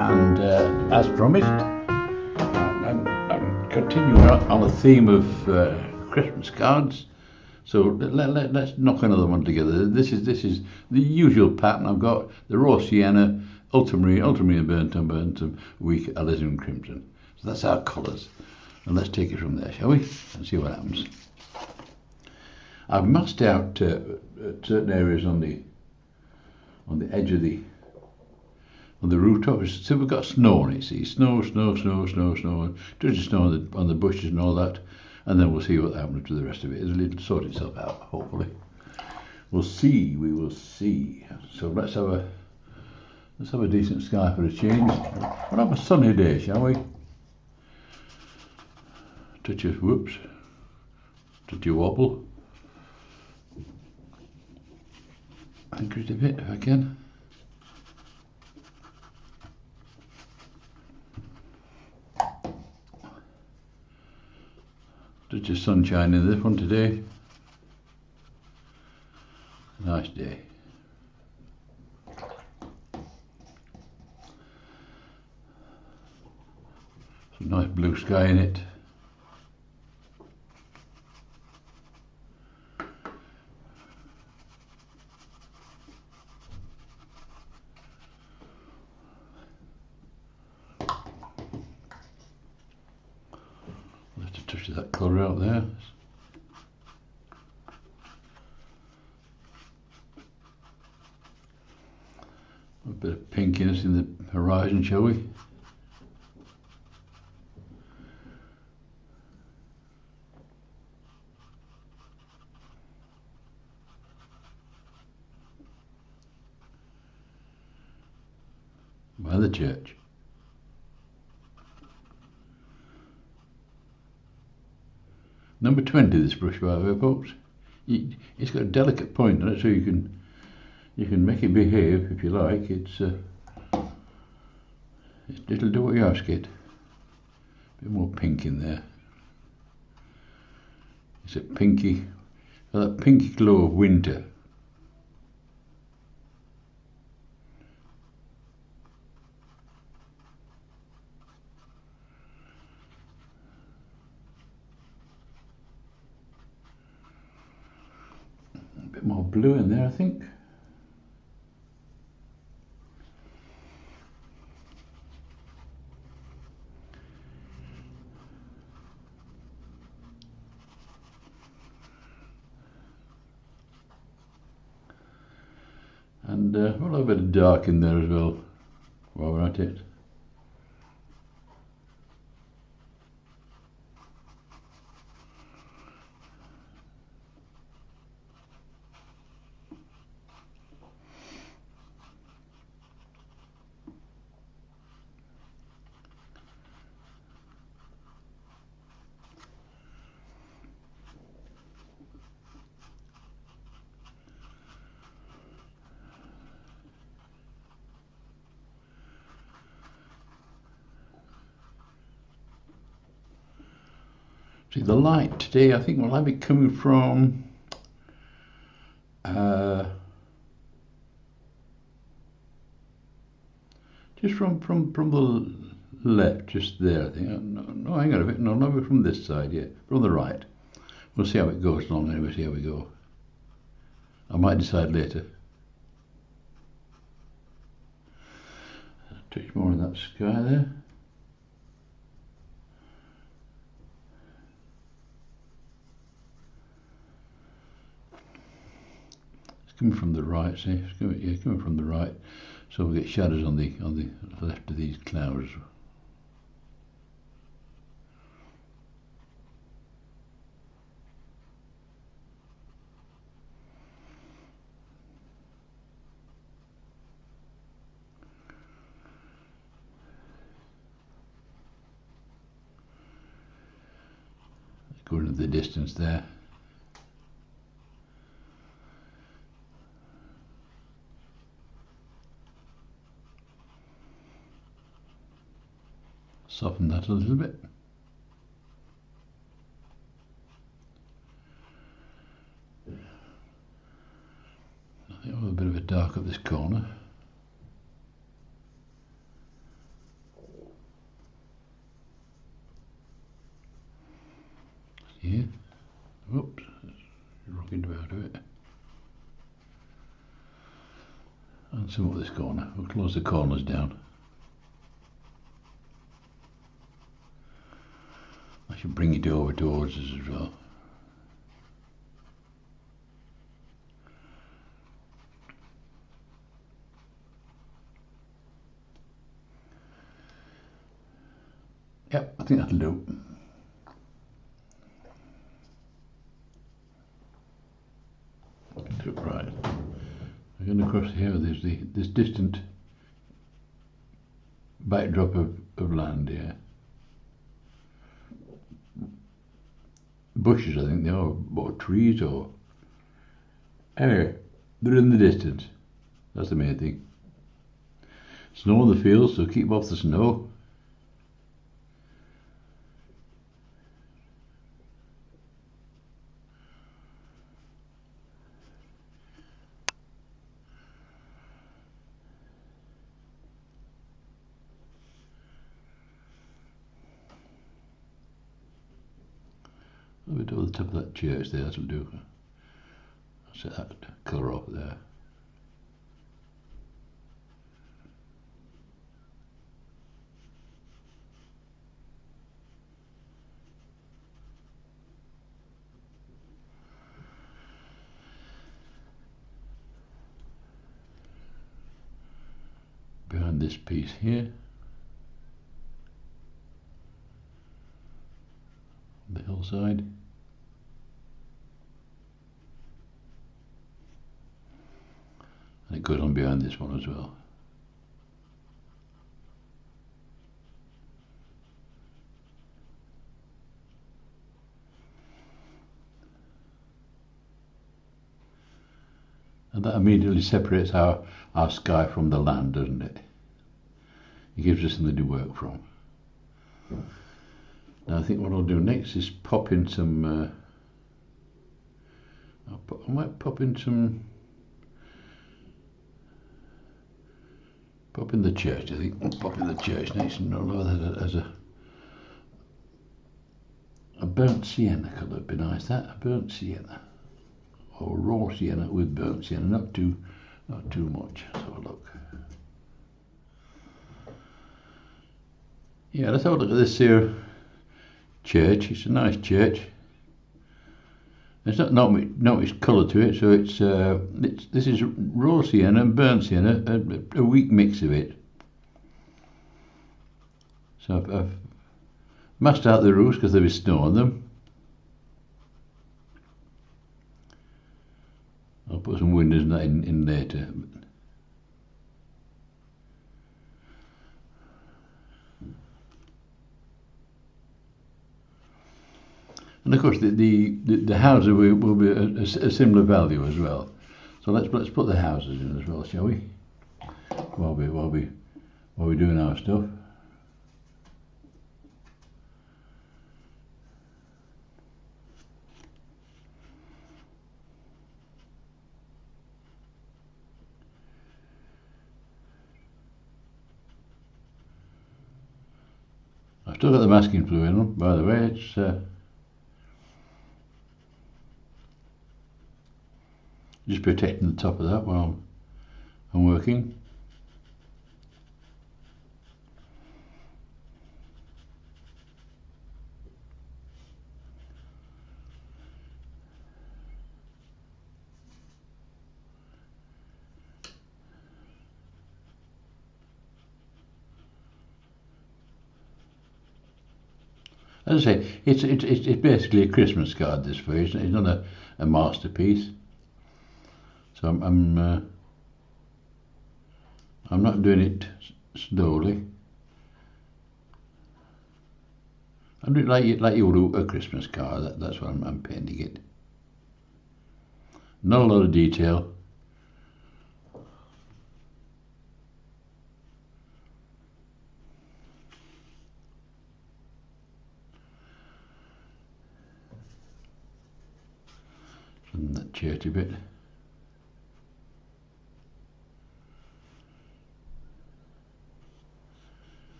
And as promised, I'm continuing on a theme of Christmas cards. So let's knock another one together. This is the usual pattern. I've got the raw sienna, ultramarine, burnt umber, weak alizarin crimson. So that's our colours. And let's take it from there, shall we? And see what happens. I've masked out certain areas on the edge of the rooftop. So we've got snow on it. See, snow, just snow on the bushes and all that. And then we'll see what happens to the rest of it. It'll sort itself out, hopefully. We'll see. We will see. So let's have a decent sky for a change. We'll have a sunny day, shall we? Touch of whoops. Touch of wobble. Anchor it a bit if I can. Touch of sunshine in this one today. Nice day. Some nice blue sky in it. Let's just touch that colour out there. A bit of pinkiness in the horizon, shall we? By the church. Number 20, this brush, by the way, folks. It's got a delicate point on it, so you can make it behave if you like. It'll do what you ask it. A bit more pink in there. It's a pinky, that pinky glow of winter. A bit more blue in there, I think. And we'll have a bit of dark in there as well while we're at it. See, the light today, I think we'll have it coming from just from the left, just there, I think. No, hang on a bit. No, not from this side, yeah, from the right. We'll see how it goes along anyway, see how we go. I might decide later. Touch more of that sky there. Coming from the right, see, it's coming from the right, so we'll get shadows on the left of these clouds. Going into the distance there. Soften that a little bit. I think we'll have a bit of a dark at this corner. here. Whoops, rocking about a bit. And some of this corner. We'll close the corners down. I should bring it over towards us as well. Yep, I think that'll do. Right. Again across here there's this distant backdrop of land here. Bushes, I think they are, or trees, or anyway, they're in the distance. That's the main thing. Snow in the fields, so keep off the snow. A bit over the top of that church there, that'll do. I'll set that colour off there. Behind this piece here, the hillside. And it goes on behind this one as well. And that immediately separates our sky from the land, doesn't it? It gives us something to work from. Now I think what I'll do next is pop in some, I might pop in the church, I think. I'll pop in the church next and I'll have that as a burnt sienna colour. Would be nice, that, a burnt sienna. Or raw sienna with burnt sienna, not too much. Let's have a look. Yeah, let's have a look at this here church. It's a nice church. There's not much colour to it, so this is raw sienna and burnt sienna, a weak mix of it. So I've masked out the roofs because there was snow on them. I'll put some windows and that in later. And of course the houses will be a similar value as well. So let's put the houses in as well, shall we? While we're doing our stuff. I've still got the masking fluid in them, by the way. It's just protecting the top of that while I'm working. As I say, it's basically a Christmas card. This for it's not a masterpiece. So I'm not doing it slowly. I'm doing it like you would a Christmas card. That's what I'm painting it. Not a lot of detail. From that church a bit.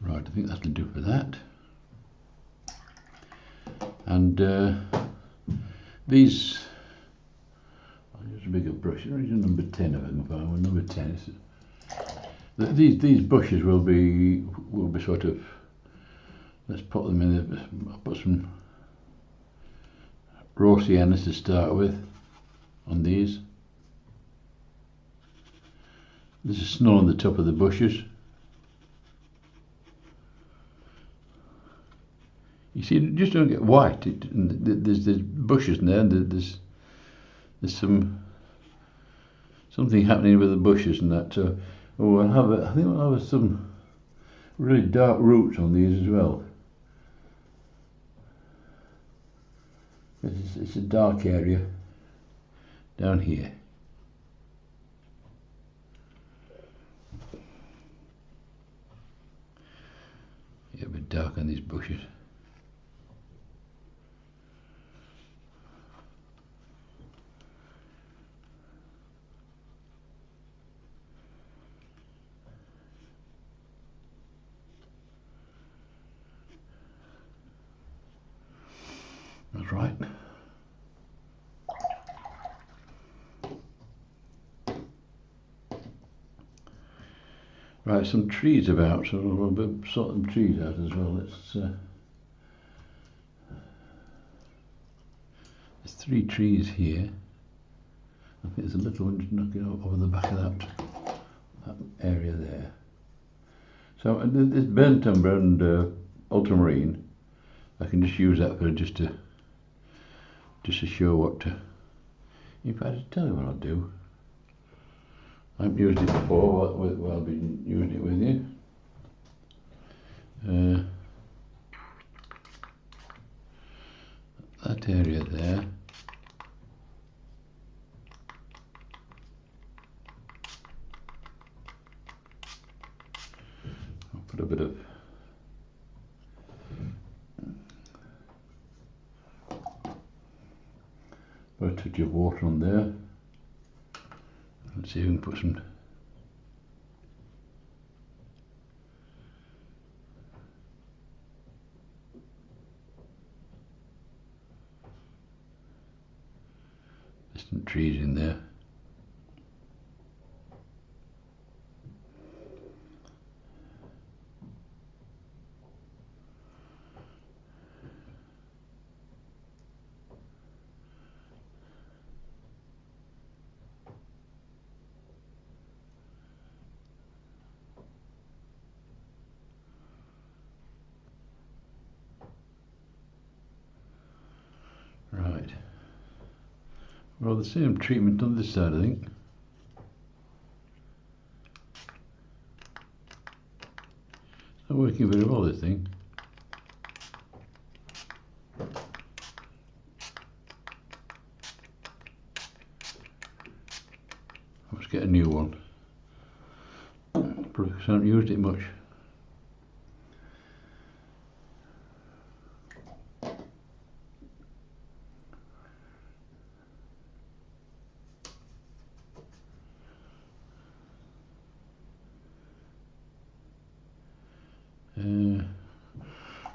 Right, I think that'll do for that. And these, I'll use a bigger brush. I'll use a number 10 if I can find one. Number 10. These brushes will be sort of, let's put them in there. I'll put some raw sienna to start with on these. There's snow on the top of the bushes. You see, just don't get white. There's bushes in there, and there's something happening with the bushes and that. So, I think we'll have some really dark roots on these as well. It's a dark area down here. Yeah, a bit dark on these bushes. That's right. Right, some trees about, so we'll sort some trees out as well. There's 3 trees here. I think there's a little one just knocking over the back of that area there. So this burnt umber and ultramarine, I can just use that for just to show what to. In fact, I'll tell you what I'll do. I haven't used it before, but I'll be using it with you. That area there. I'll put a bit of a touch of water on there. Let's see if we can put some distant trees in there. Right. Well, the same treatment on this side, I think. It's not working very well, this thing. Let's get a new one. Probably because I haven't used it much.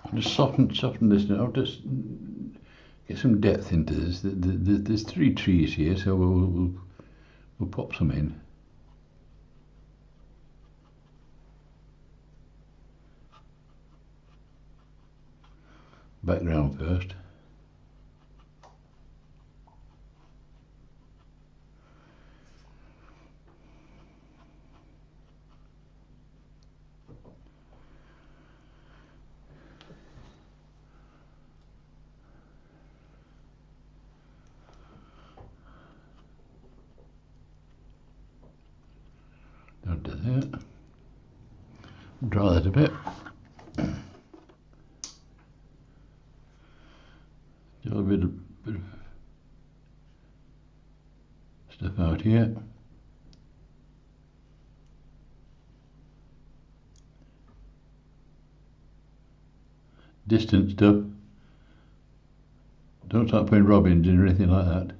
I'll just soften this now. Just get some depth into this. There's 3 trees here, so we'll pop some in. Background first. I'll do that. Dry that a bit. Do a bit of stuff out here. Distant stuff. Don't start putting robins in or anything like that.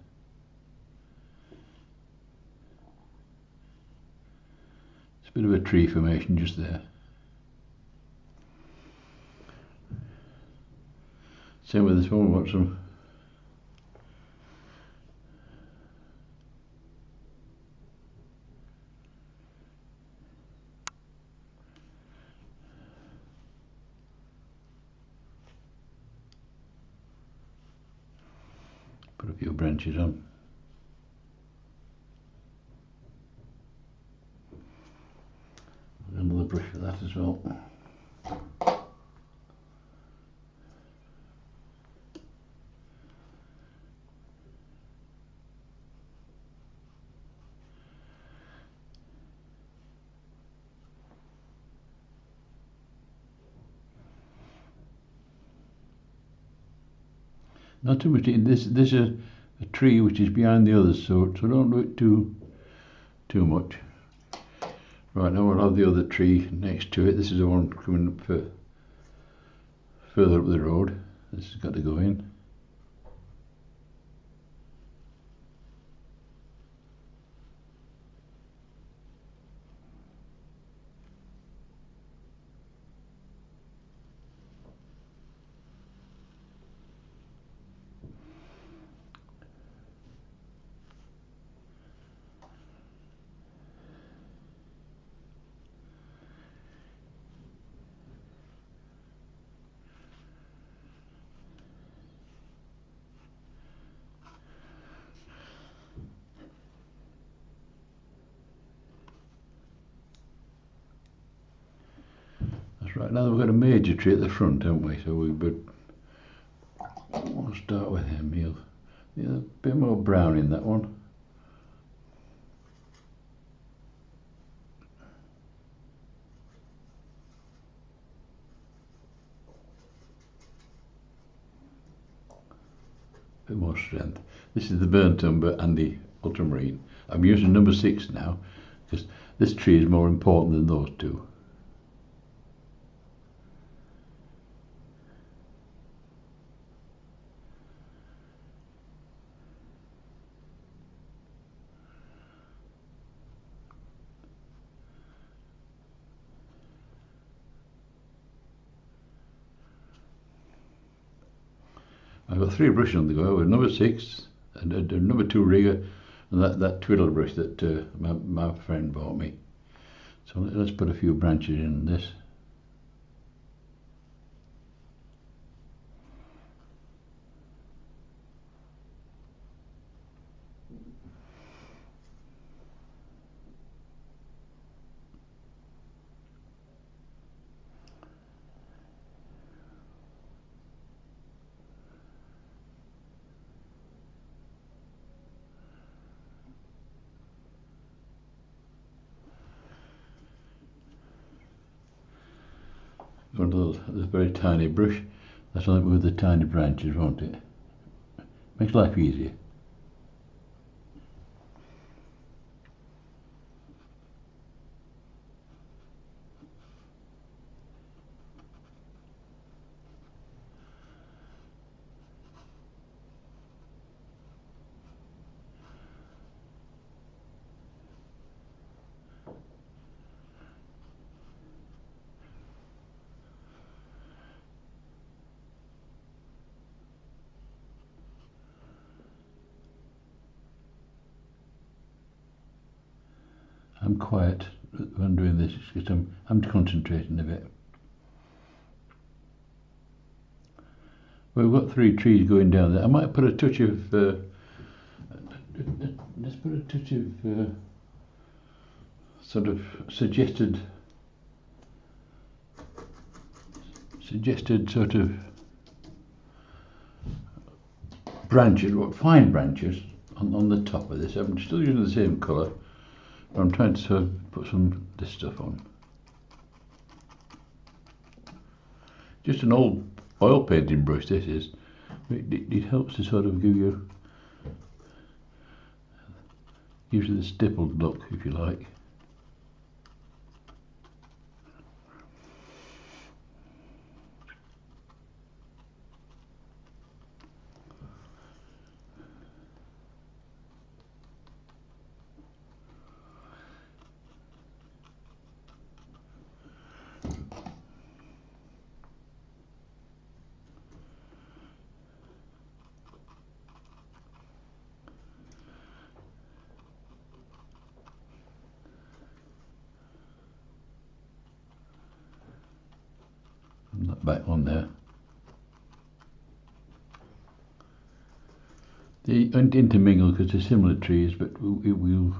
It's a bit of a tree formation just there. Same with this one, we want some. Put a few branches on. Another brush for that as well. Not too much. This is a tree which is behind the others, so don't do it too much. Right, now we'll have the other tree next to it. This is the one coming up further up the road. This has got to go in. Right, now we've got a major tree at the front, haven't we? So we'll start with him. He'll a bit more brown in that one. A bit more strength. This is the burnt umber and the ultramarine. I'm using number 6 now because this tree is more important than those two. I've got 3 brushes on the go with number 6 and a number 2 rigger and that twiddle brush that my friend bought me. So let's put a few branches in this. One of those very tiny brush. That's only with the tiny branches, won't it? Makes life easier. I'm quiet when doing this because I'm concentrating a bit. Well, we've got 3 trees going down there. I might put a touch of let's put a touch of sort of suggested sort of branches, fine branches on the top of this. I'm still using the same colour. I'm trying to sort of put some this stuff on. Just an old oil painting brush this is. It helps to sort of gives you the stippled look, if you like. back on there. They intermingle because they're similar trees, but we'll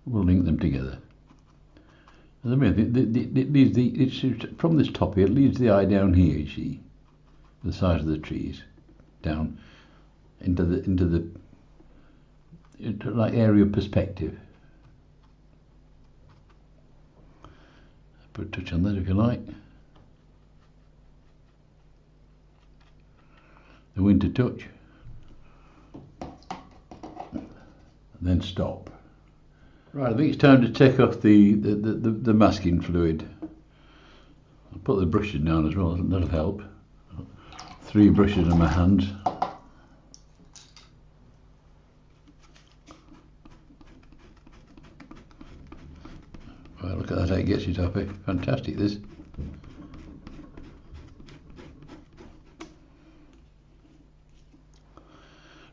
link them together. And it's from this top here, it leads the eye down here, you see, the size of the trees, down into like area of perspective. Put a touch on that if you like. The winter touch. And then stop. Right, I think it's time to take off the masking fluid. I'll put the brushes down as well, that'll help. 3 brushes in my hands. Well, look at that, how it gets it off. Fantastic, this.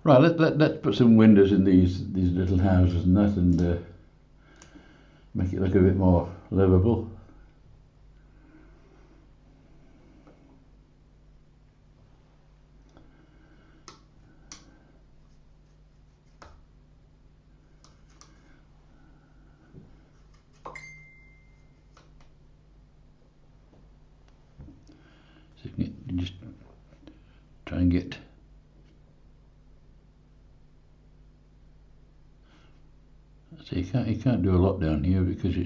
Right, let's put some windows in these little houses and that, and make it look a bit more livable. So you can just try and get so you can't do a lot down here because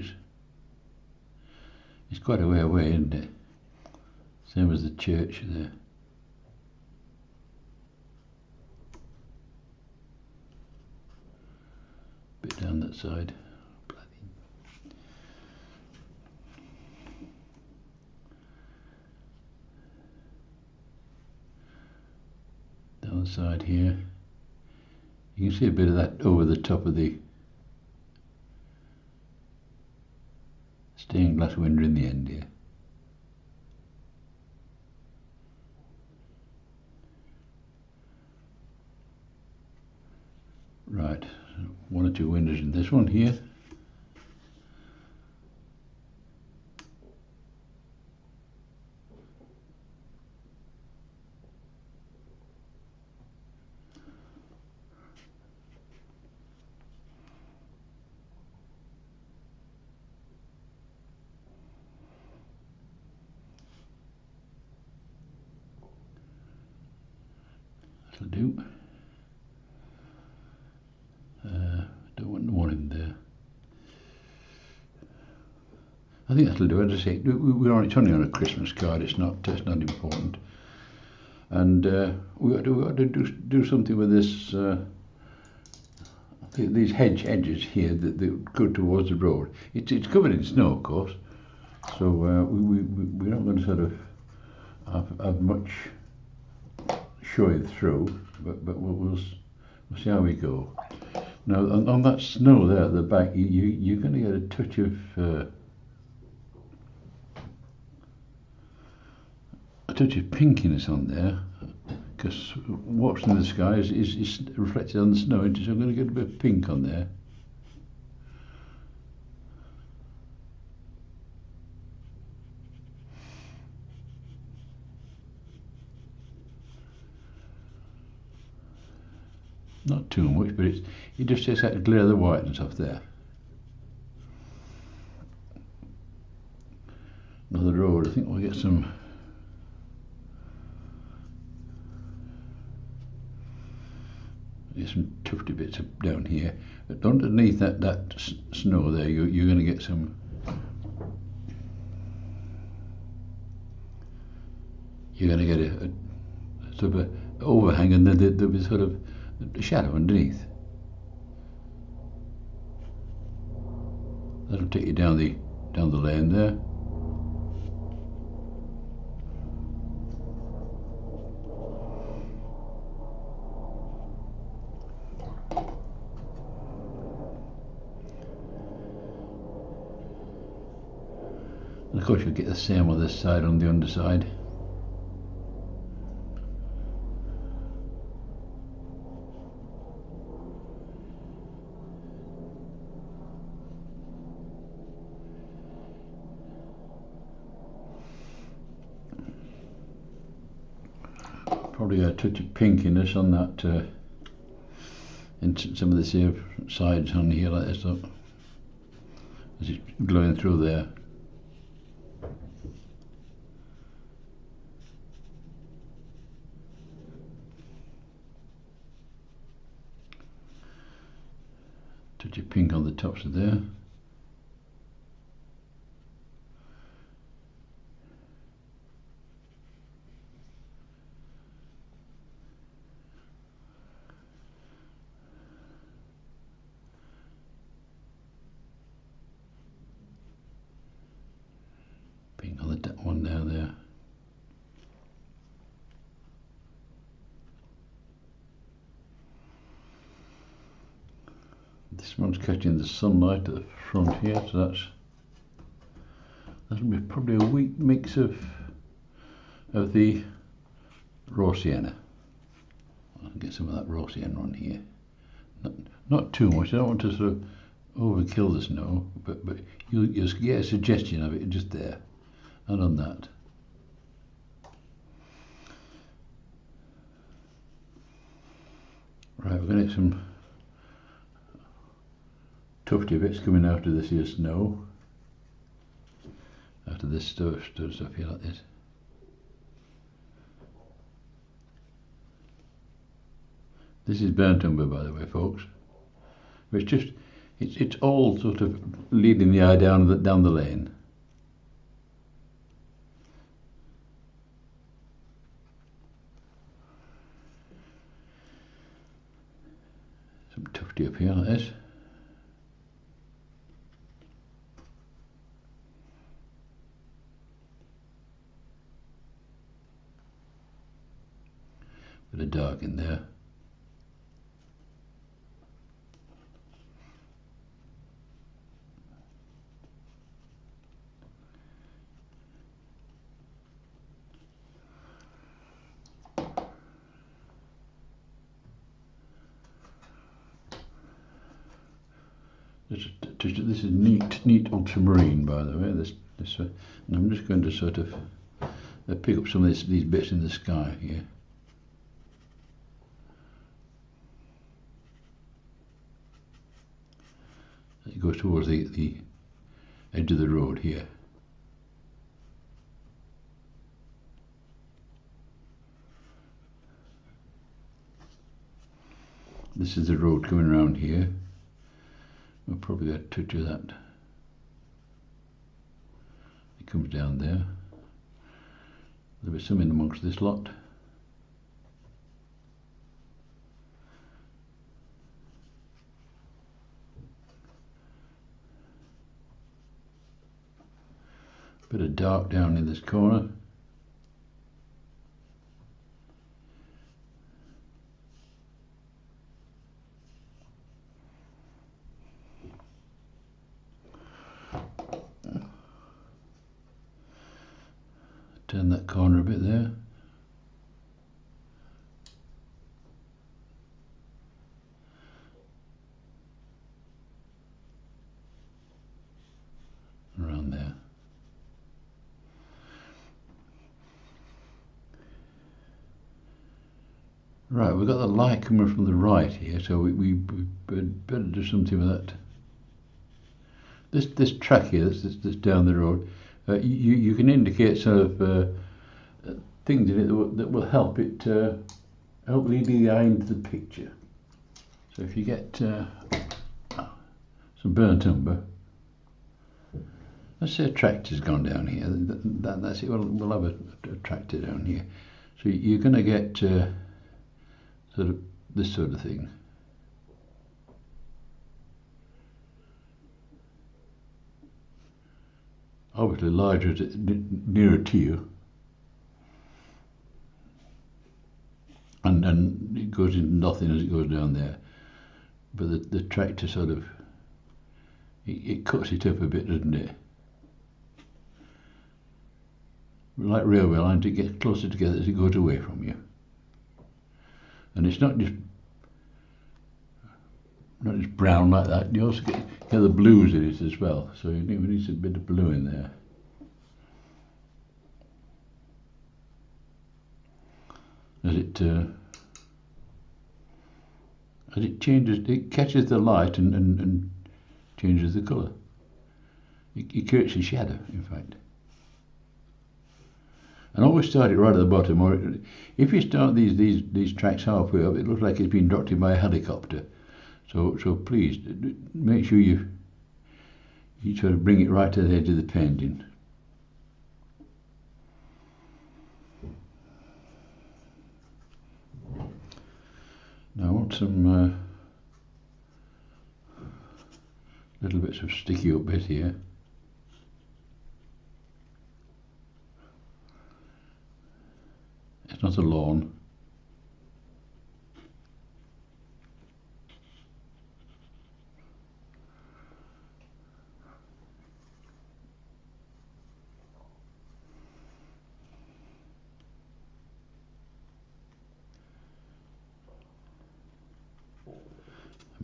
it's quite a way away, isn't it? Same as the church there. Bit down that side. Down the side here. You can see a bit of that over the top of the stained glass window in the end here. Right, 1 or 2 windows in this one here. That'll do. Don't want the one in there. I think that'll do. As I say, it's only on a Christmas card. It's not important. And we got to do something with this. These hedges here that go towards the road. It's covered in snow, of course. So we're not going to sort of have much showing through, but we'll see how we go. Now on that snow there at the back, you're going to get a touch of pinkiness on there, because what's in the sky is reflected on the snow, so I'm going to get a bit of pink on there. Not too much, but it just takes out the glare of the whiteness off there. Now the road, I think we'll get some tufty bits down here. But underneath that snow there, you're going to get some. You're going to get a sort of a overhang, and then there'll be sort of a shadow underneath. That'll take you down the lane there. And of course you'll get the same on this side on the underside. Probably got a touch of pink in this on that, in some of the sides on here like this, look, as it's glowing through there. Touch of pink on the tops of there. Pink on the top one down there. This one's catching the sunlight at the front here, so that'll be probably a weak mix of the raw sienna. I'll get some of that raw sienna on here. Not too much. I don't want to sort of overkill the snow, but you'll get a suggestion of it just there, and on that. Right, we're going to get some tufty bits coming out of this here snow, out of this stuff here like this. This is burnt umber, by the way, folks. It's all sort of leading the eye down the lane. Some tufty up here like this. Bit of dark in there. This is neat ultramarine, by the way. And I'm just going to sort of pick up some of these bits in the sky here. It goes towards the edge of the road here. This is the road coming around here. We'll probably get a touch of that. It comes down there. There'll be some in amongst this lot. Bit of dark down in this corner. Turn that corner a bit there. Around there. Right, we've got the light coming from the right here, so we better do something with that. This track here, this down the road, you can indicate sort of things in it that will help it help lead the eye into the picture. So if you get some burnt umber, let's say a tractor's gone down here. That's it. We'll have a tractor down here. So you're going to get sort of this sort of thing. Obviously larger nearer to you, and it goes into nothing as it goes down there, but the tractor sort of it cuts it up a bit, doesn't it? Like railway lines, it gets closer together as it goes away from you, and it's not just brown like that. You also get the blues in it as well, so you need a bit of blue in there. as it changes, it catches the light and changes the colour. It creates a shadow, in fact. And always start it right at the bottom, or if you start these tracks halfway up, it looks like it's been dropped in by a helicopter. So please make sure you try to bring it right to the edge of the painting. Now I want some little bits of sticky up bit here. It's not a lawn.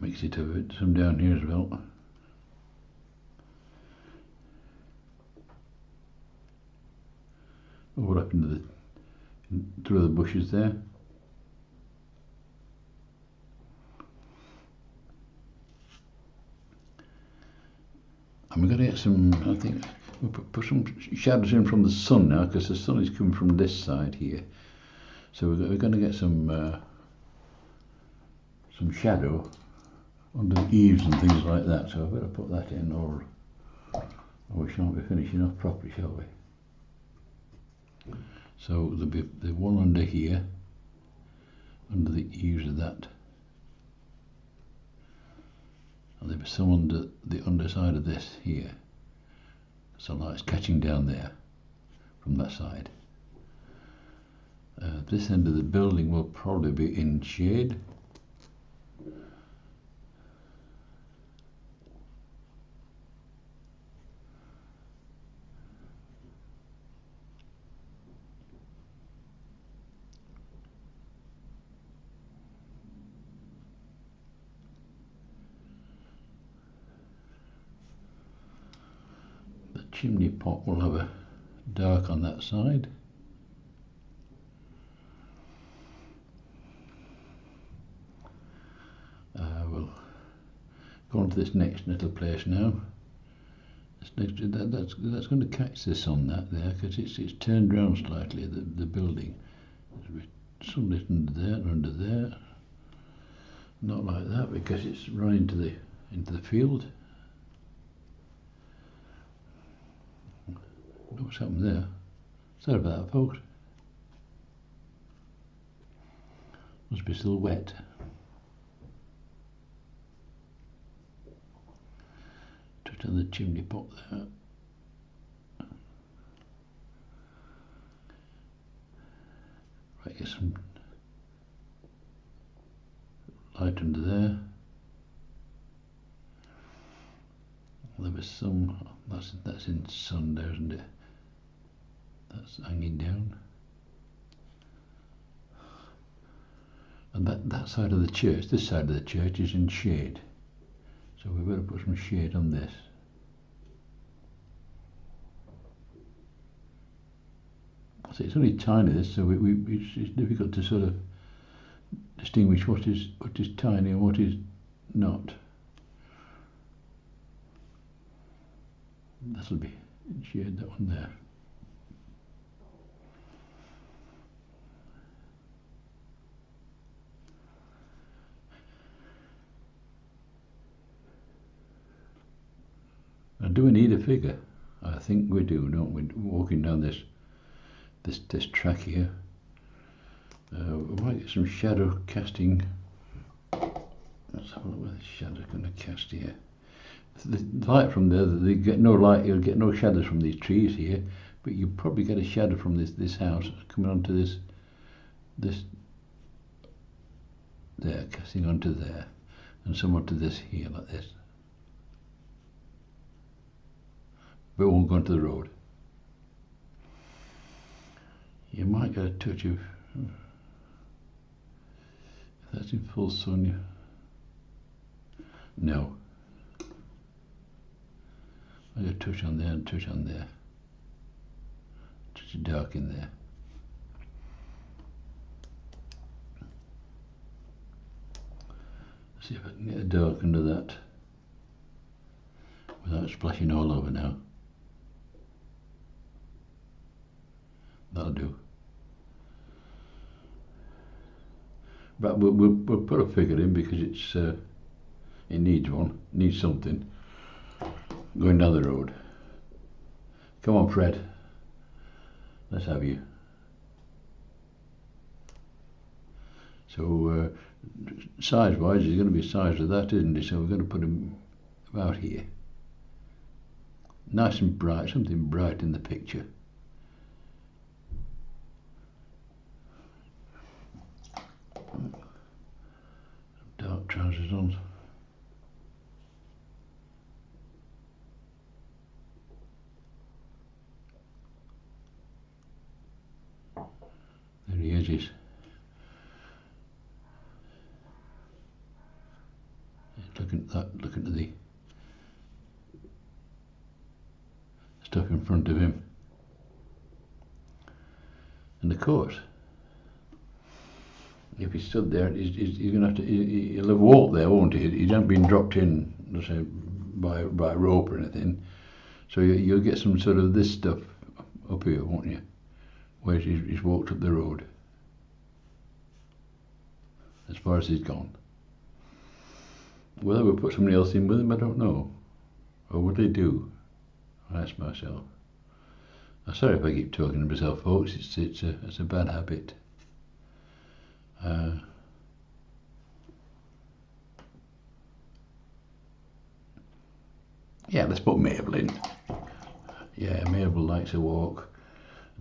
Mix it a bit, some down here as well. Oh, what happened to through the bushes there? And we're going to get some, I think, we'll put some shadows in from the sun now, because the sun is coming from this side here. So we're going to get some shadow under the eaves and things like that. So I better put that in, or we shan't be finishing off properly, shall we? So there'll be the one under here, under the eaves of that. And there'll be some under the underside of this here. So light's catching down there from that side. This end of the building will probably be in shade. The chimney pot will have a dark on that side. We'll go on to this next little place now. That's going to catch the sun that there, because it's turned round slightly, the building. There's sunlit under there and under there. Not like that, because it's run into the field. What's happened there? Sorry about that, folks. Must be still wet. Touch on the chimney pot there. Right, get some light under there. There was some. That's in sun there, isn't it? That's hanging down. And that side of the church, this side of the church, is in shade. So we better put some shade on this. So it's only tiny, this, so it's difficult to sort of distinguish what is tiny and what is not. That'll be in shade, that one there. Now, do we need a figure? I think we do, don't we? Walking down this track here. We might get some shadow casting. Let's have a look where the shadow's going to cast here. The light from there, they get no light. You'll get no shadows from these trees here, but you probably get a shadow from this house coming onto this there, casting onto there, and some onto this here, like this. But it won't go onto the road. You might get a touch of, if that's in full sun, no. I get a touch on there and touch on there. Touch of dark in there. See if I can get a dark under that without splashing all over now. That'll do. But we'll put a figure in because it needs one, needs something. Going down the road. Come on, Fred. Let's have you. So size-wise, he's going to be the size of that, isn't he? So we're going to put him about here. Nice and bright, something bright in the picture. Dark trousers on. There he is. Looking at the stuff in front of him. And of course, if he stood there, he's going to have to. He'll have walked there, won't he? He hasn't been dropped in, let's say, by a rope or anything. So you'll get some sort of this stuff up here, won't you? Where he's walked up the road, as far as he's gone. Whether we'll put somebody else in with him, I don't know. Or what they do, I ask myself. I'm sorry if I keep talking to myself, folks. It's a bad habit. Yeah, let's put Mabel in. Yeah, Mabel likes a walk.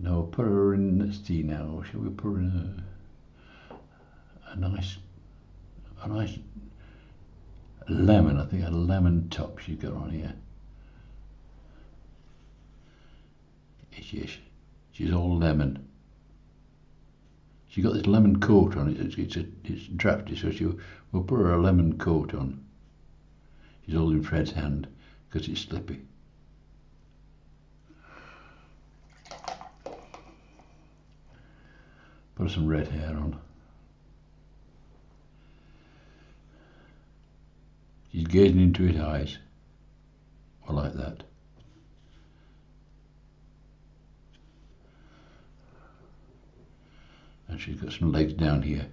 No, put her in. Let's see now. Shall we put her in a nice lemon? I think a lemon top she's got on here. Yes, she's all lemon. She's got this lemon coat on it. It's drafty, so we'll put her a lemon coat on. She's holding Fred's hand because it's slippy. Put some red hair on. She's gazing into his eyes. I like that. And she's got some legs down here.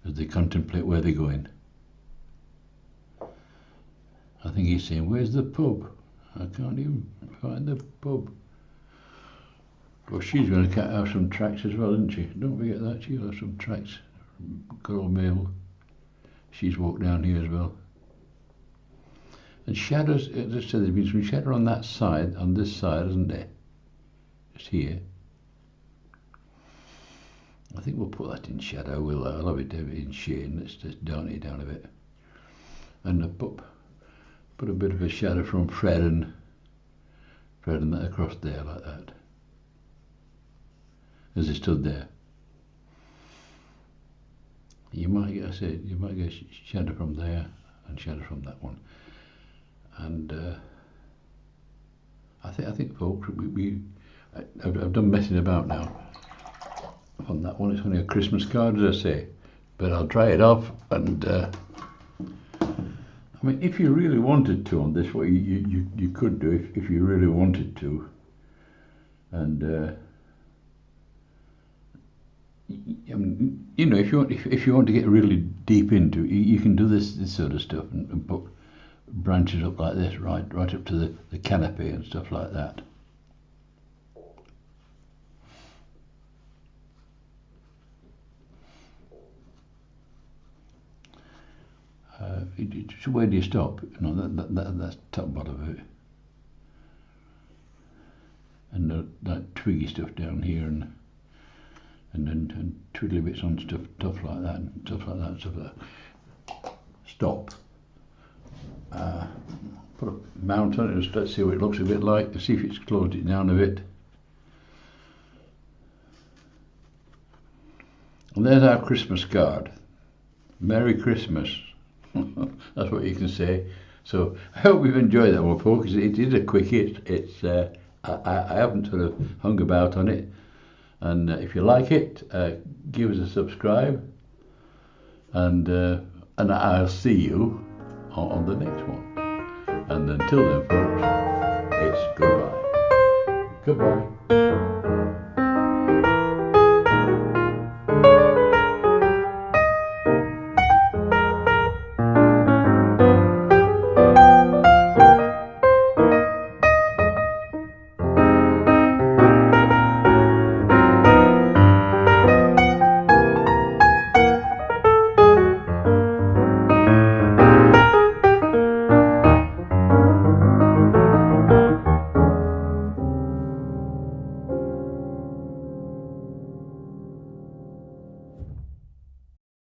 As they contemplate where they're going. I think he's saying, where's the pub? I can't even find the pub. Well, she's going to have some tracks as well, isn't she? Don't forget that, she'll have some tracks. Good old Mabel. She's walked down here as well. And shadows, as I said, there's been some shadow on that side, on this side, isn't there? Just here. I think we'll put that in shadow. I'll have it in shade. Let's just darken it down a bit. And put a bit of a shadow from Fred and that across there like that. As he stood there. You might get shadow from there and shadow from that one. And I think folks, I've done messing about now on that one. It's only a Christmas card, as I say, but I'll try it off. And I mean, if you really wanted to on this, what you could do if you really wanted to, and I mean, you know, if you want to get really deep into it, you can do this sort of stuff and put branches up like this, right up to the canopy and stuff like that. So where do you stop? You know, that's top bottom of it, and that twiggy stuff down here, and twiddly bits on stuff like that, and stuff like that. Stop. Put a mount on it. Let's see what it looks a bit like. See if it's closed it down a bit. And there's our Christmas card. Merry Christmas. That's what you can say. So I hope you've enjoyed that one, folks. It is a quick hit. I haven't sort of hung about on it. And if you like it, give us a subscribe, and I'll see you on the next one. And until then, folks, it's goodbye. Goodbye.